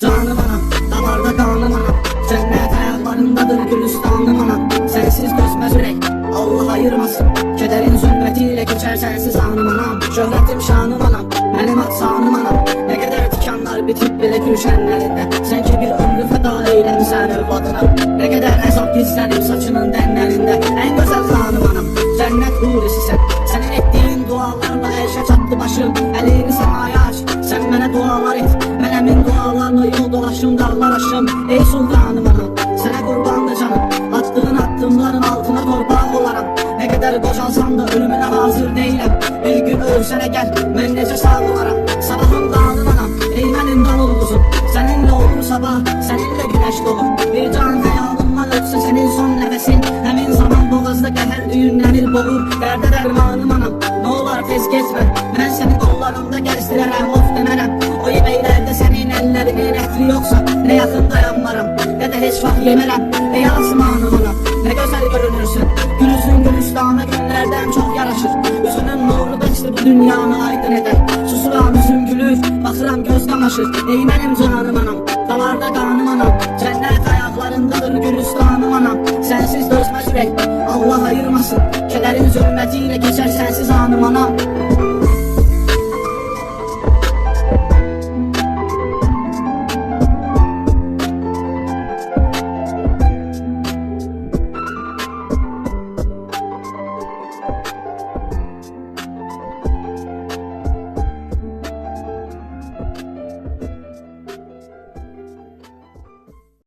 Canım anam, damarda kanım anam, cennet ayaklarındadır gülistanım anam. Sensiz gözmez ürek, Allah ayırmasın. Kederin zulmetiyle geçer sensiz anım anam. Şöhretim şanım anam, benim aksanım anam. Ne kadar dikanlar bitip bile gülşenlerinde, sen ki bir ömrü feda eylemişsen evladına. Ne kadar azap gizlenip saçının denlerinde, en güzel kanım anam, cennet hurisi sen. Senin ettiğin dualarla eşe çattı başım, elini semaya aç, sen bana dualar et. Ben emin dualarla yol dolaşım dağlar aşım. Ey sultanım anam, sana kurbandı canım. Attığın attımların altına torpaq olaram. Ne kadar boşalsam da ölümüne hazır değilim. Bir gün ölsene gel, ben necə sağ olaram. Sabahım kanım anam, ey benim davullusun. Seninle olur sabah, seninle güneş doğur. Bir can hayalımla ötse senin son nefesin. Hemin zaman boğazda qəhər düğünlenir boğur. Derde dermanım anam, ne olar tez geçme. Ben senin kollarında gəzdirərəm, of demərəm. O yemeklerde senin ellerinin əhli yoksa, ne yakın dayanmarım, ne de hiç vaxt yemərəm. Ey asmanım anam, ne güzel görünürsün. Gülüsün gülüstanı günlerden çok yaraşır. Üzünün nuru beşli bu dünyanı aydın eder. Susuram üzüm gülür, baxıram göz kamaşır. Ey benim canım anam, damarda kanım anam, cennet ayaklarındadır gülistanım anam. Sensiz dözmez ürek, Allah ayırmasın. Kederin zulmetiyle geçer sensiz anım anam.